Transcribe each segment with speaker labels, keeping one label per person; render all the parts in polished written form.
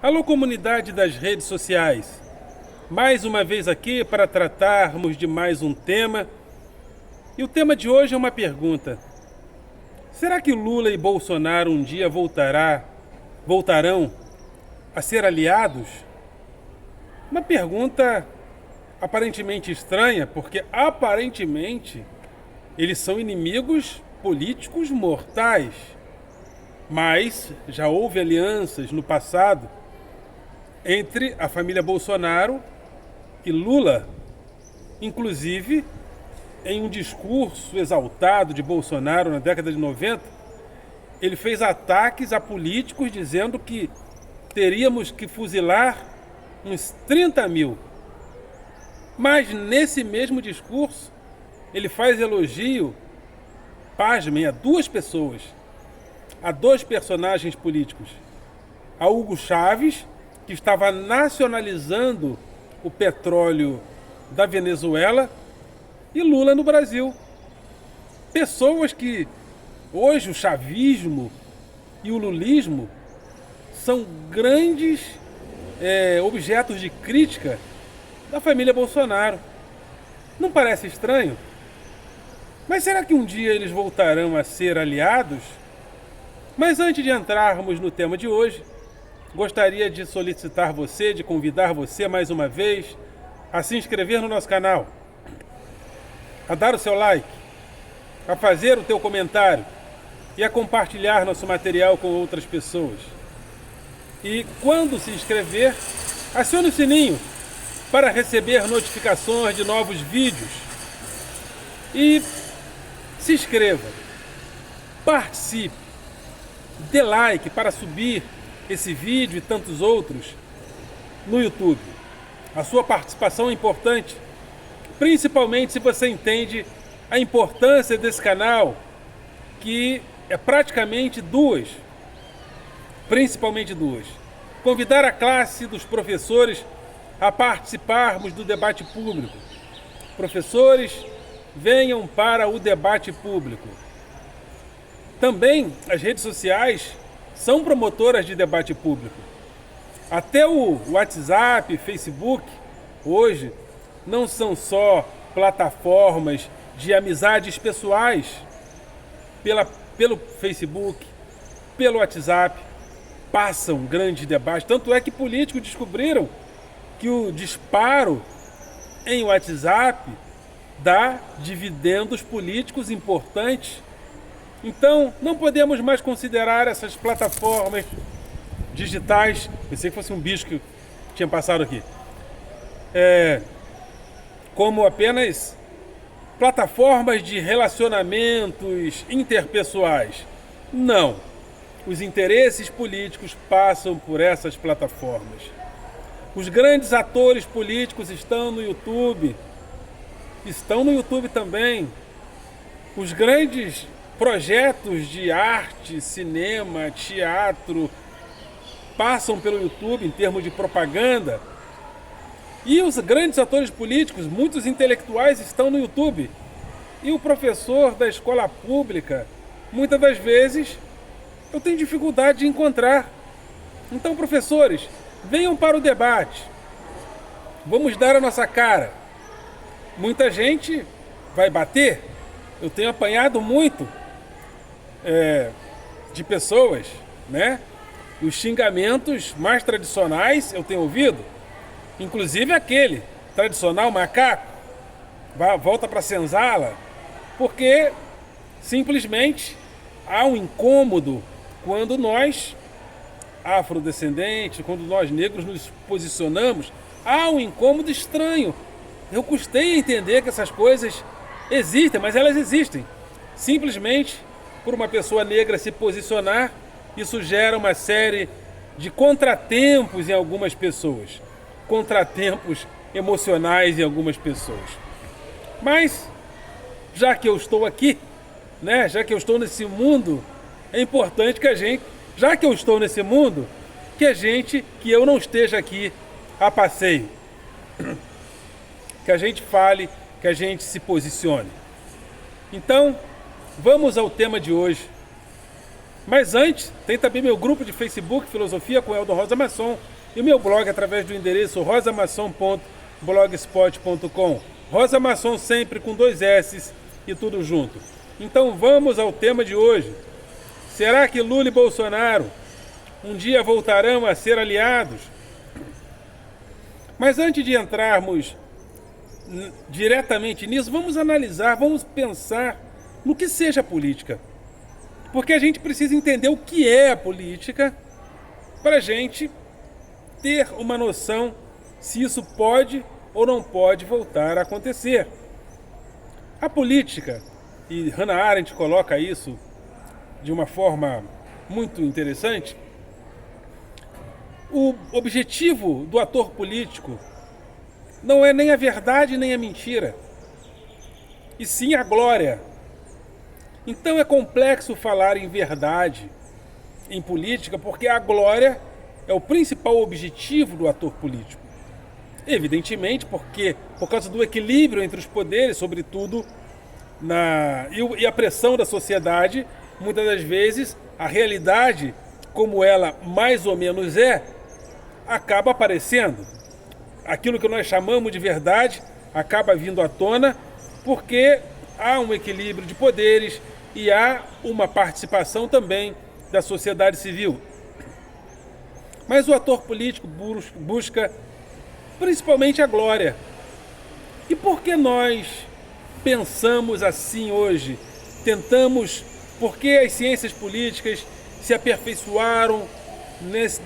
Speaker 1: Alô, comunidade das redes sociais. Mais uma vez aqui para tratarmos de mais um tema. E o tema de hoje é uma pergunta. Será que Lula e Bolsonaro um dia voltarão a ser aliados? Uma pergunta aparentemente estranha, porque aparentemente eles são inimigos políticos mortais. Mas já houve alianças no passado entre a família Bolsonaro e Lula. Inclusive, em um discurso exaltado de Bolsonaro na década de 90, ele fez ataques a políticos dizendo que teríamos que fuzilar uns 30 mil. Mas nesse mesmo discurso, ele faz elogio, pasmem, a duas pessoas, a dois personagens políticos. A Hugo Chávez, que estava nacionalizando o petróleo da Venezuela, e Lula no Brasil. Pessoas que hoje o chavismo e o lulismo são grandes objetos de crítica da família Bolsonaro. Não parece estranho? Mas será que um dia eles voltarão a ser aliados? Mas antes de entrarmos no tema de hoje, gostaria de solicitar você, de convidar você mais uma vez a se inscrever no nosso canal, a dar o seu like, a fazer o teu comentário e a compartilhar nosso material com outras pessoas. E quando se inscrever, acione o sininho para receber notificações de novos vídeos. E se inscreva, participe, dê like para subir esse vídeo e tantos outros no YouTube. A sua participação é importante, principalmente se você entende a importância desse canal, que é praticamente principalmente duas. Convidar a classe dos professores a participarmos do debate público. Professores, venham para o debate público. Também as redes sociais são promotoras de debate público. Até o WhatsApp, Facebook, hoje, não são só plataformas de amizades pessoais. Pelo Facebook, pelo WhatsApp, passam grandes debates. Tanto é que políticos descobriram que o disparo em WhatsApp dá dividendos políticos importantes. Então, não podemos mais considerar essas plataformas digitais, pensei que fosse um bicho que tinha passado aqui, como apenas plataformas de relacionamentos interpessoais. Não. Os interesses políticos passam por essas plataformas. Os grandes atores políticos estão no YouTube também. Os grandes projetos de arte, cinema, teatro passam pelo YouTube em termos de propaganda. E os grandes atores políticos, muitos intelectuais, estão no YouTube. E o professor da escola pública, muitas das vezes, eu tenho dificuldade de encontrar. Então, professores, venham para o debate. Vamos dar a nossa cara. Muita gente vai bater. Eu tenho apanhado muito de pessoas, né? Os xingamentos mais tradicionais eu tenho ouvido, inclusive aquele tradicional macaco, volta para a senzala, porque simplesmente há um incômodo quando nós, afrodescendentes, quando nós negros nos posicionamos, há um incômodo estranho. Eu custei a entender que essas coisas existem, mas elas existem. Simplesmente por uma pessoa negra se posicionar, isso gera uma série de contratempos em algumas pessoas. Contratempos emocionais em algumas pessoas. Mas, já que eu estou aqui, né, já que eu estou nesse mundo, é importante que a gente, já que eu estou nesse mundo, que eu não esteja aqui a passeio. Que a gente fale, que a gente se posicione. Então, vamos ao tema de hoje. Mas antes, tem também meu grupo de Facebook, Filosofia com Eldon Rosa Masson. e o meu blog através do endereço rosamasson.blogspot.com. Rosa Masson sempre com 2 S's e tudo junto. Então vamos ao tema de hoje. Será que Lula e Bolsonaro um dia voltarão a ser aliados? Mas antes de entrarmos diretamente nisso, vamos analisar, vamos pensar no que seja a política. Porque a gente precisa entender o que é a política para a gente ter uma noção se isso pode ou não pode voltar a acontecer. A política, e Hannah Arendt coloca isso de uma forma muito interessante, o objetivo do ator político não é nem a verdade nem a mentira, e sim a glória. Então é complexo falar em verdade em política, porque a glória é o principal objetivo do ator político. Evidentemente, porque por causa do equilíbrio entre os poderes, sobretudo e a pressão da sociedade, muitas das vezes a realidade, como ela mais ou menos acaba aparecendo. Aquilo que nós chamamos de verdade acaba vindo à tona, porque há um equilíbrio de poderes e há uma participação também da sociedade civil. Mas o ator político busca principalmente a glória. E por que nós pensamos assim hoje? Porque as ciências políticas se aperfeiçoaram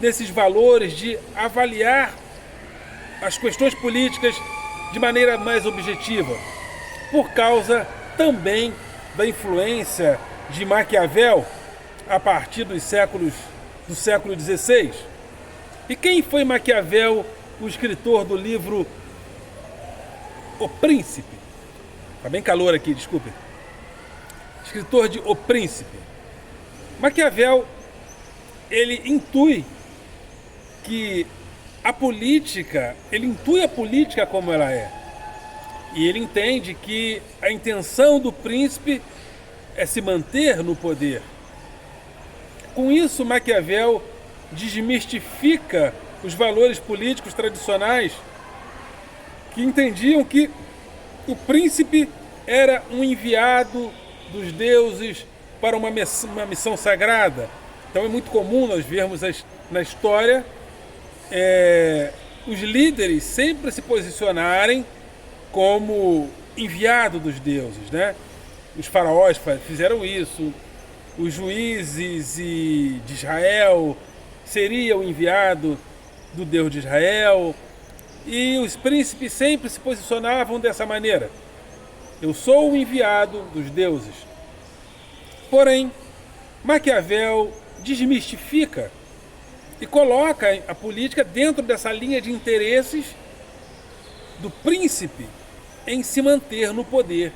Speaker 1: nesses valores de avaliar as questões políticas de maneira mais objetiva? Por causa também da influência de Maquiavel a partir do século XVI. E quem foi Maquiavel, o escritor do livro O Príncipe? Tá bem calor aqui, desculpe. Escritor de O Príncipe. Maquiavel, ele intui a política como ela é. E ele entende que a intenção do príncipe é se manter no poder. Com isso, Maquiavel desmistifica os valores políticos tradicionais que entendiam que o príncipe era um enviado dos deuses para uma missão sagrada. Então é muito comum nós vermos na história os líderes sempre se posicionarem como enviado dos deuses, né? Os faraós fizeram isso, os juízes de Israel seria o enviado do Deus de Israel, e os príncipes sempre se posicionavam dessa maneira: eu sou o enviado dos deuses. Porém, Maquiavel desmistifica e coloca a política dentro dessa linha de interesses do príncipe em se manter no poder.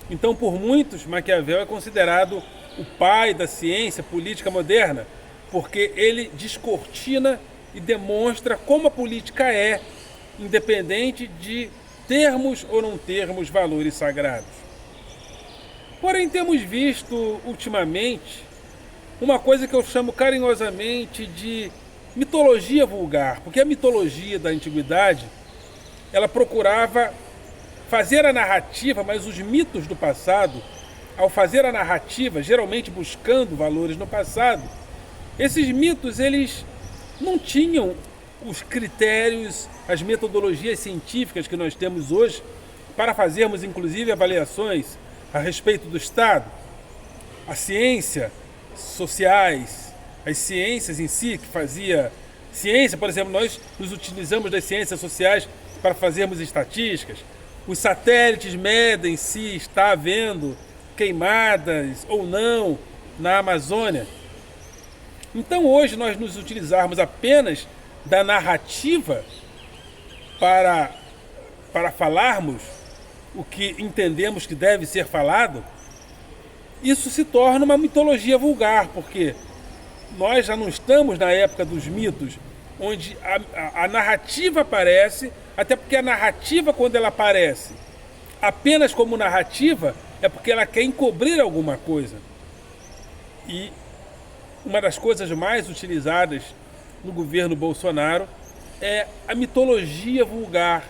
Speaker 1: Então, por muitos, Maquiavel é considerado o pai da ciência política moderna, porque ele descortina e demonstra como a política é, independente de termos ou não termos valores sagrados. Porém, temos visto ultimamente uma coisa que eu chamo carinhosamente de mitologia vulgar, porque a mitologia da antiguidade, ela procurava fazer a narrativa, mas os mitos do passado, ao fazer a narrativa, geralmente buscando valores no passado, esses mitos, eles não tinham os critérios, as metodologias científicas que nós temos hoje para fazermos, inclusive, avaliações a respeito do Estado. A ciência sociais, as ciências em si, que fazia ciência, por exemplo, nós nos utilizamos das ciências sociais para fazermos estatísticas. Os satélites medem se está havendo queimadas ou não na Amazônia. Então hoje nós nos utilizarmos apenas da narrativa para falarmos o que entendemos que deve ser falado, isso se torna uma mitologia vulgar, porque nós já não estamos na época dos mitos, onde a narrativa aparece, até porque a narrativa, quando ela aparece apenas como narrativa, é porque ela quer encobrir alguma coisa. E uma das coisas mais utilizadas no governo Bolsonaro é a mitologia vulgar,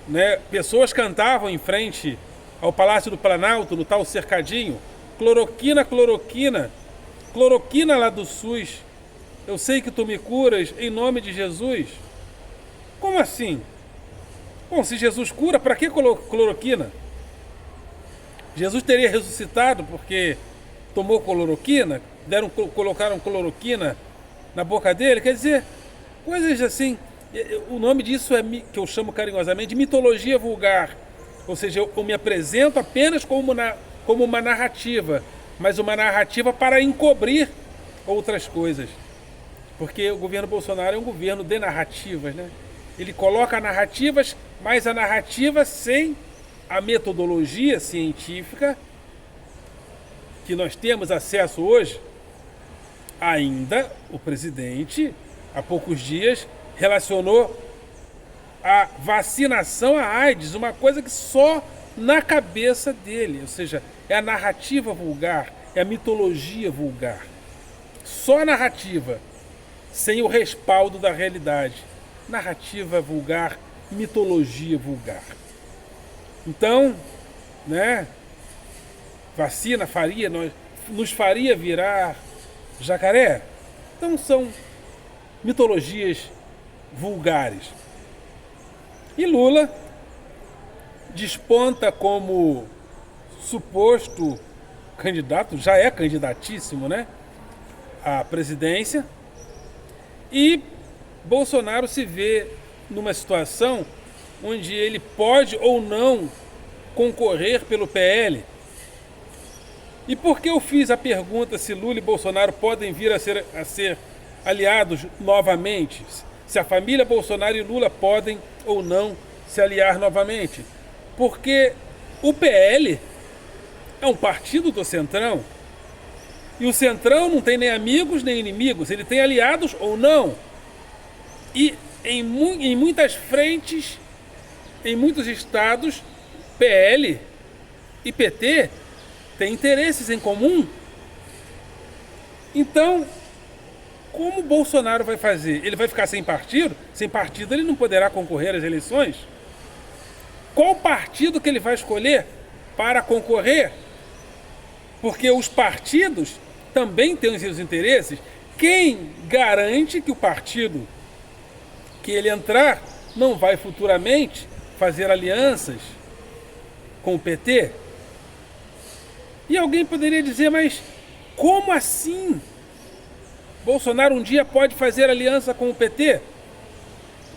Speaker 1: né? Pessoas cantavam em frente ao Palácio do Planalto, no tal cercadinho, cloroquina, cloroquina, cloroquina lá do SUS, eu sei que tu me curas em nome de Jesus. Como assim? Bom, se Jesus cura, para que cloroquina? Jesus teria ressuscitado porque tomou cloroquina? Colocaram cloroquina na boca dele? Quer dizer, coisas assim. O nome disso é, que eu chamo carinhosamente, de mitologia vulgar. Ou seja, eu me apresento apenas como uma narrativa, mas uma narrativa para encobrir outras coisas. Porque o governo Bolsonaro é um governo de narrativas, né? Ele coloca narrativas, mas a narrativa sem a metodologia científica que nós temos acesso hoje. Ainda o presidente, há poucos dias, relacionou a vacinação à AIDS, uma coisa que só na cabeça dele, ou seja, é a narrativa vulgar, é a mitologia vulgar. Só a narrativa, sem o respaldo da realidade. Narrativa vulgar, mitologia vulgar. Então, né, vacina nos faria virar jacaré? Então são mitologias vulgares. E Lula desponta como suposto candidato, já é candidatíssimo, né, à presidência, e Bolsonaro se vê numa situação onde ele pode ou não concorrer pelo PL. E por que eu fiz a pergunta se Lula e Bolsonaro podem vir a ser aliados novamente? Se a família Bolsonaro e Lula podem ou não se aliar novamente? Porque o PL é um partido do Centrão. E o Centrão não tem nem amigos nem inimigos. Ele tem aliados ou não. E em muitas frentes, em muitos estados, PL e PT têm interesses em comum. Então, como o Bolsonaro vai fazer? Ele vai ficar sem partido? Sem partido ele não poderá concorrer às eleições? Qual partido que ele vai escolher para concorrer? Porque os partidos também têm os seus interesses. Quem garante que o partido que ele entrar não vai futuramente fazer alianças com o PT? E alguém poderia dizer, mas como assim? Bolsonaro um dia pode fazer aliança com o PT?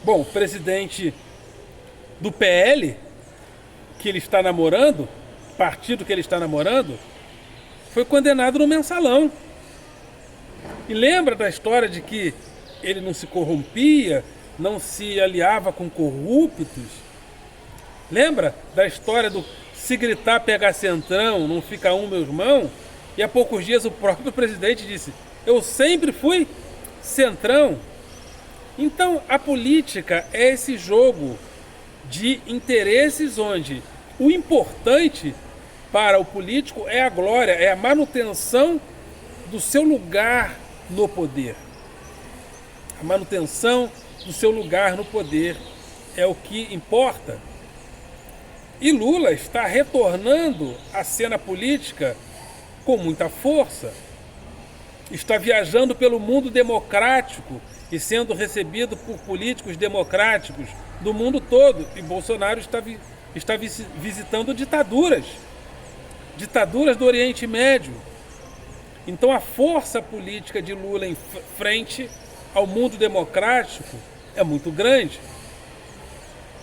Speaker 1: Bom, o presidente do PL, que ele está namorando, partido que ele está namorando, foi condenado no mensalão. E lembra da história de que ele não se corrompia, não se aliava com corruptos? Lembra da história do se gritar pegar Centrão, não fica um meu irmão? E há poucos dias o próprio presidente disse, eu sempre fui Centrão. Então a política é esse jogo de interesses onde o importante para o político é a glória, é a manutenção do seu lugar no poder. A manutenção do seu lugar no poder é o que importa. E Lula está retornando à cena política com muita força. Está viajando pelo mundo democrático e sendo recebido por políticos democráticos do mundo todo. E Bolsonaro está visitando ditaduras do Oriente Médio. Então a força política de Lula em frente ao mundo democrático é muito grande.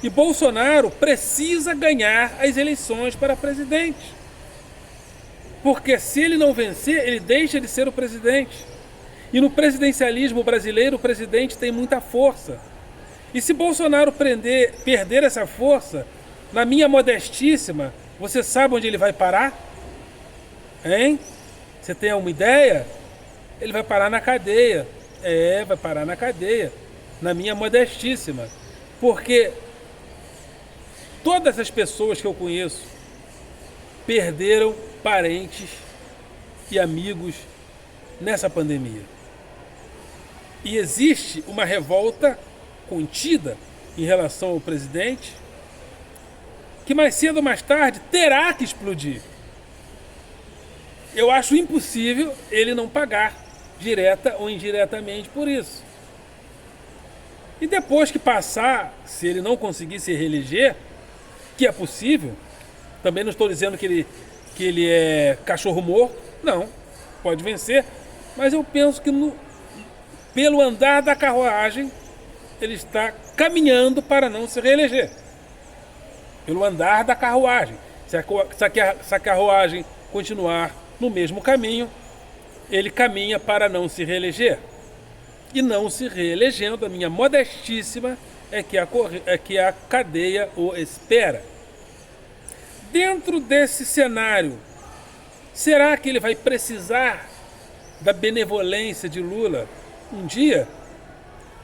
Speaker 1: E Bolsonaro precisa ganhar as eleições para presidente. Porque se ele não vencer, ele deixa de ser o presidente. E no presidencialismo brasileiro, o presidente tem muita força. E se Bolsonaro perder essa força, na minha modestíssima, você sabe onde ele vai parar? Hein? Você tem alguma ideia? Ele vai parar na cadeia. Vai parar na cadeia. Na minha modestíssima. Porque todas as pessoas que eu conheço perderam parentes e amigos nessa pandemia. E existe uma revolta contida em relação ao presidente, que mais cedo ou mais tarde terá que explodir. Eu acho impossível ele não pagar, direta ou indiretamente, por isso. E depois que passar, se ele não conseguir se reeleger, que é possível, também não estou dizendo que ele é cachorro morto, não, pode vencer, mas eu penso que pelo andar da carruagem, ele está caminhando para não se reeleger. Pelo andar da carruagem. Se a carruagem continuar no mesmo caminho, ele caminha para não se reeleger. E não se reelegendo, a minha modestíssima é que a cadeia o espera. Dentro desse cenário, será que ele vai precisar da benevolência de Lula um dia?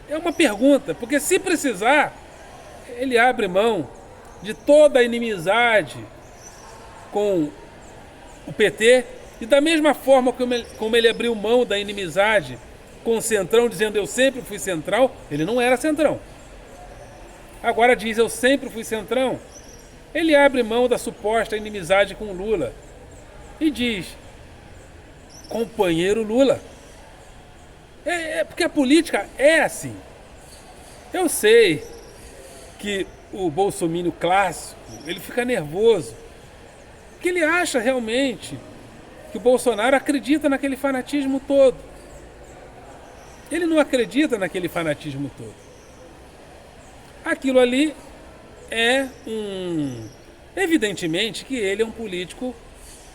Speaker 1: É uma pergunta, porque se precisar, ele abre mão de toda a inimizade com o PT, e da mesma forma como ele abriu mão da inimizade com o Centrão, dizendo eu sempre fui Central, ele não era Centrão. Agora diz eu sempre fui Centrão. Ele abre mão da suposta inimizade com Lula e diz, companheiro Lula. Porque a política é assim. Eu sei que o bolsominion clássico, ele fica nervoso, porque ele acha realmente que o Bolsonaro acredita naquele fanatismo todo. Ele não acredita naquele fanatismo todo. Aquilo ali evidentemente que ele é um político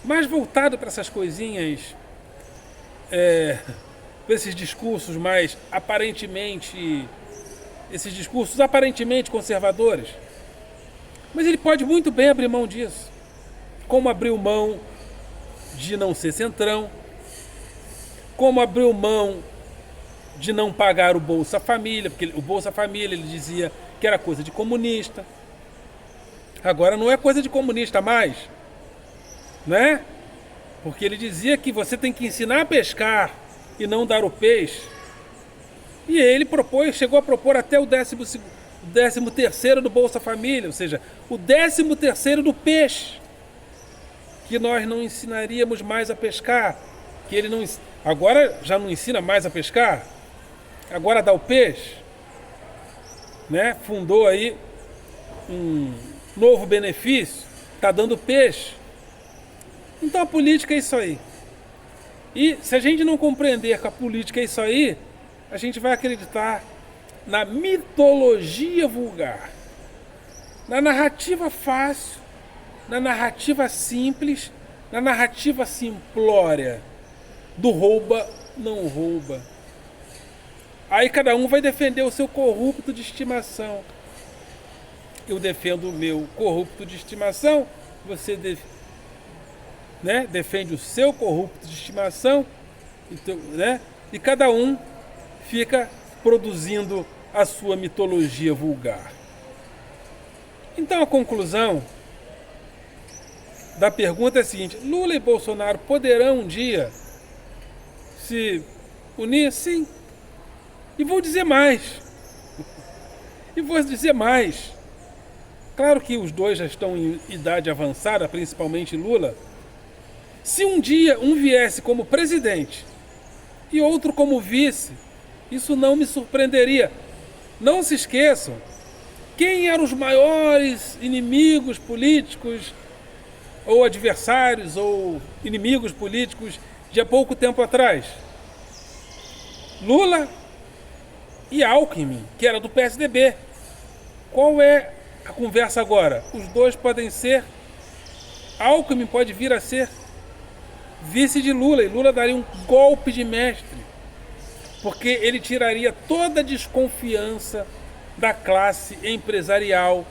Speaker 1: mais voltado para essas coisinhas, para esses discursos mais esses discursos aparentemente conservadores. Mas ele pode muito bem abrir mão disso, como abriu mão de não ser Centrão, como abriu mão de não pagar o Bolsa Família, porque o Bolsa Família ele dizia que era coisa de comunista. Agora não é coisa de comunista mais, né? Porque ele dizia que você tem que ensinar a pescar e não dar o peixe. E ele chegou a propor até o 13º do Bolsa Família, ou seja, o 13º do peixe, que nós não ensinaríamos mais a pescar, que ele não, agora já não ensina mais a pescar, agora dá o peixe, né? Fundou aí um novo benefício, está dando peixe. Então a política é isso aí. E se a gente não compreender que a política é isso aí, a gente vai acreditar na mitologia vulgar, na narrativa fácil, na narrativa simples, na narrativa simplória do rouba, não rouba. Aí cada um vai defender o seu corrupto de estimação. Eu defendo o meu corrupto de estimação, você defende o seu corrupto de estimação, então, né? E cada um fica produzindo a sua mitologia vulgar. Então a conclusão da pergunta é a seguinte: Lula e Bolsonaro poderão um dia se unir? Sim. E vou dizer mais. Claro que os dois já estão em idade avançada, principalmente Lula. Se um dia um viesse como presidente e outro como vice, isso não me surpreenderia. Não se esqueçam, quem eram os maiores inimigos políticos, ou adversários, ou inimigos políticos de há pouco tempo atrás? Lula e Alckmin, que era do PSDB. Qual é a conversa agora? Os dois podem ser, Alckmin pode vir a ser vice de Lula, e Lula daria um golpe de mestre, porque ele tiraria toda a desconfiança da classe empresarial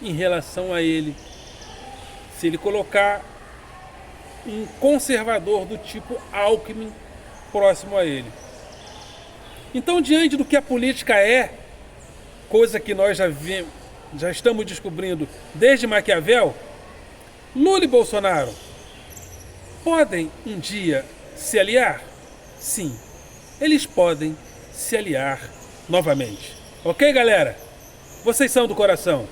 Speaker 1: em relação a ele, se ele colocar um conservador do tipo Alckmin próximo a ele. Então, diante do que a política é, coisa que nós já estamos descobrindo desde Maquiavel, Lula e Bolsonaro podem um dia se aliar? Sim, eles podem se aliar novamente. Ok, galera? Vocês são do coração.